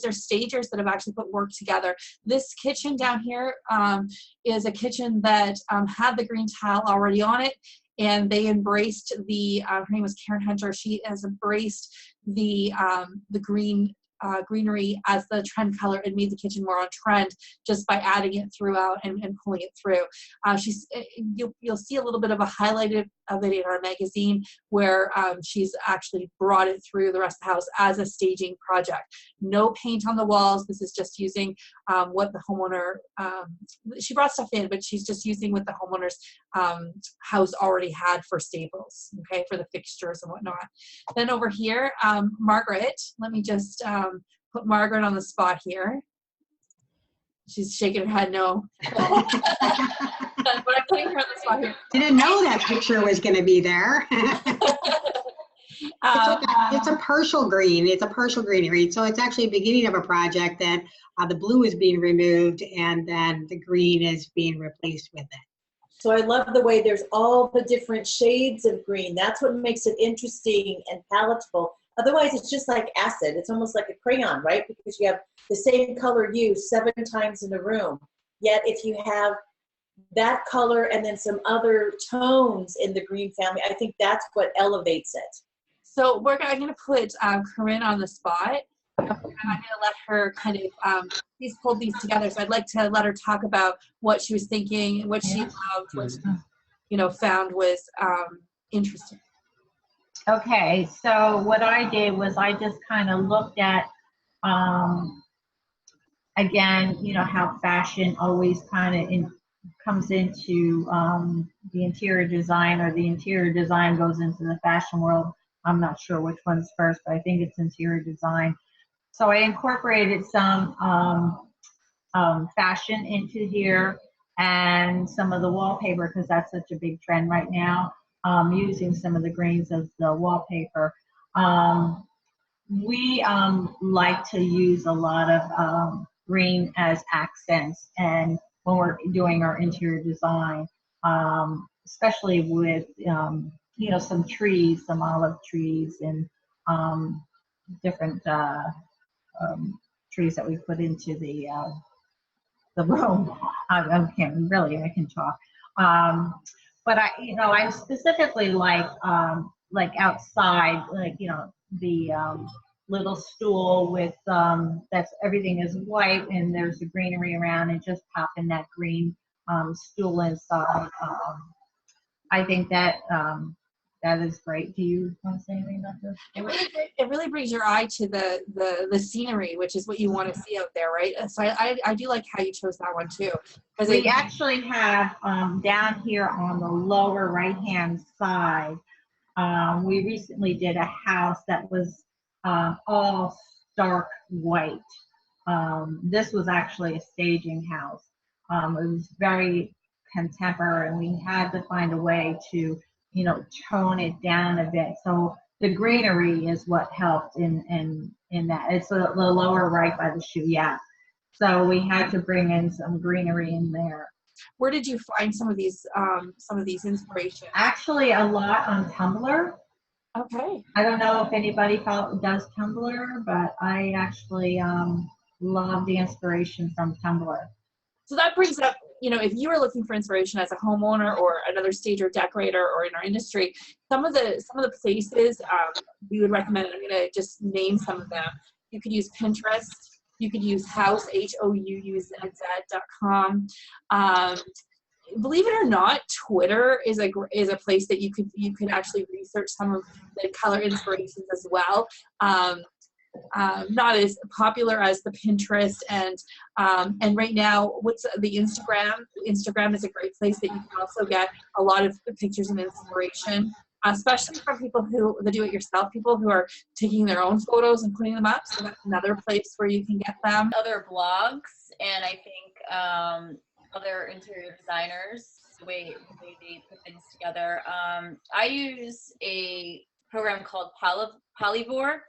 they're stagers that have actually put work together. This kitchen down here is a kitchen that had the green tile already on it, and they embraced the, her name was Karen Hunter, she has embraced the greenery as the trend color and made the kitchen more on trend just by adding it throughout and pulling it through. You'll see a little bit of a highlight of it in our magazine where she's actually brought it through the rest of the house as a staging project. No paint on the walls. This is just using what the homeowner, she brought stuff in, but she's just using what the homeowner's house already had for staples, okay, for the fixtures and whatnot. Then over here, Margaret, let me just put Margaret on the spot here. She's shaking her head no. But I'm putting her on the spot here. Didn't know that picture was going to be there. It's a partial green. It's a partial greenery. So it's actually the beginning of a project that the blue is being removed and then the green is being replaced with it. So I love the way there's all the different shades of green. That's what makes it interesting and palatable. Otherwise, it's just like acid. It's almost like a crayon, right? Because you have the same color used 7 times in a room. Yet if you have that color and then some other tones in the green family, I think that's what elevates it. So I'm going to put Corinne on the spot. I'm going to let her kind of, she's pulled these together. So I'd like to let her talk about what she was thinking, what she loved, what she, found was interesting. Okay, so what I did was I just kind of looked at, again, how fashion always kind of comes into the interior design, or the interior design goes into the fashion world. I'm not sure which one's first, but I think it's interior design. So I incorporated some fashion into here and some of the wallpaper, because that's such a big trend right now. Using some of the greens as the wallpaper. We like to use a lot of green as accents, and when we're doing our interior design, especially with some trees, some olive trees, and different trees that we put into the room. I can talk. But I specifically like outside, the little stool with everything is white and there's the greenery around, and just popping that green stool inside. I think that that is great. Do you want to say anything about this? It really brings your eye to the scenery, which is what you want to see out there, right? So I do like how you chose that one too. Because we actually have down here on the lower right-hand side, we recently did a house that was all stark white. This was actually a staging house. It was very contemporary, and we had to find a way to tone it down a bit. So the greenery is what helped in that. It's the lower right by the shoe, yeah. So we had to bring in some greenery in there. Where did you find some of these inspirations? Actually, a lot on Tumblr. Okay. I don't know if anybody does Tumblr, but I actually love the inspiration from Tumblr. So that brings up, if you were looking for inspiration as a homeowner or another stager, decorator, or in our industry, some of the places we would recommend, I'm going to just name some of them. You could use Pinterest. You could use House, HOUUZZ.com. Believe it or not, Twitter is a place that you could actually research some of the color inspirations as well. Not as popular as the Pinterest, and right now, what's the Instagram? Instagram is a great place that you can also get a lot of pictures and inspiration, especially from people the do-it-yourself people who are taking their own photos and putting them up. So that's another place where you can get them. Other blogs, and I think other interior designers, the way they put things together. I use a program called Polyvore.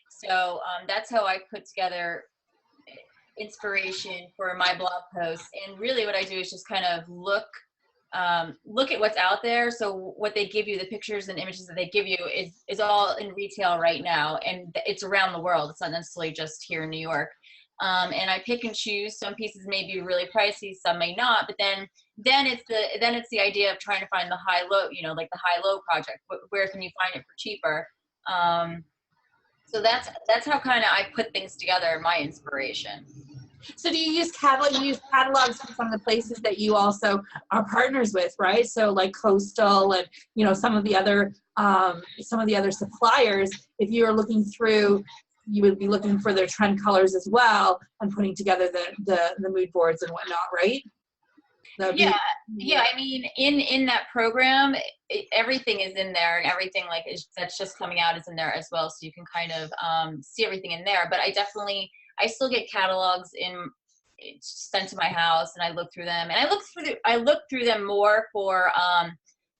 So that's how I put together inspiration for my blog posts. And really what I do is just kind of look at what's out there. So what they give you, the pictures and images that they give you is all in retail right now. And it's around the world. It's not necessarily just here in New York. And I pick and choose. Some pieces may be really pricey, some may not. But then it's the idea of trying to find the high low, you know, like the high low project. Where can you find it for cheaper? So that's how kind of I put things together. My inspiration. So do you use catalogs from some of the places that you also are partners with, right? So like Coastal and, you know, some of the other suppliers, if you are looking through, you would be looking for their trend colors as well and putting together the mood boards and whatnot, right? Yeah. I mean, in that program, everything is in there, and everything that's just coming out is in there as well. So you can kind of see everything in there. But I still get catalogs sent to my house, and I look through them. And I look through them more for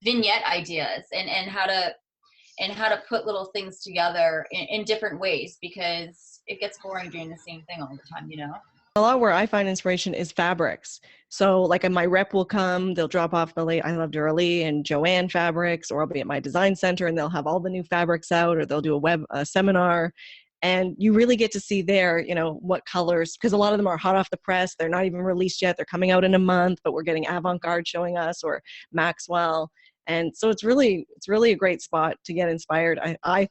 vignette ideas and how to put little things together in different ways, because it gets boring doing the same thing all the time, you know. A lot where I find inspiration is fabrics. So like my rep will come, they'll drop off the late I Love Durley and Joanne fabrics, or I'll be at my design center and they'll have all the new fabrics out, or they'll do a seminar. And you really get to see there, you know, what colors, because a lot of them are hot off the press. They're not even released yet. They're coming out in a month, but we're getting Avant-Garde showing us, or Maxwell. And so it's really a great spot to get inspired. I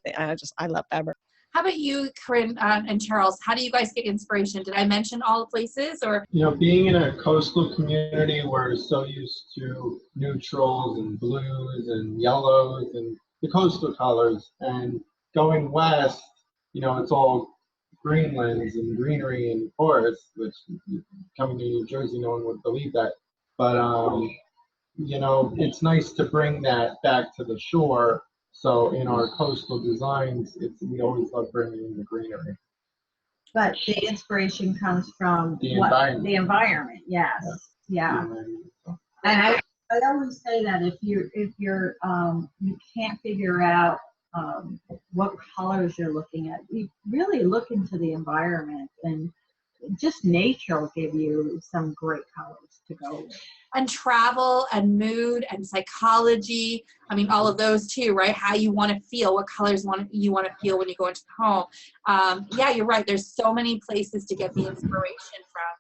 love fabric. How about you, Corinne and Charles? How do you guys get inspiration? Did I mention all the places, or? You know, being in a coastal community, we're so used to neutrals and blues and yellows and the coastal colors, and going west, you know, it's all Greenlands and greenery and forests, which coming to New Jersey, no one would believe that. But, you know, it's nice to bring that back to the shore. So in our coastal designs, we always love bringing in the greenery. But the inspiration comes from The environment. Yes. Yeah. And I always say that if you're you can't figure out what colors you're looking at, you really look into the environment, and just nature will give you some great colors to go with. And travel and mood and psychology. I mean, all of those too, right? How you want to feel, what colors you want to feel when you go into the home. Yeah, you're right. There's so many places to get the inspiration from.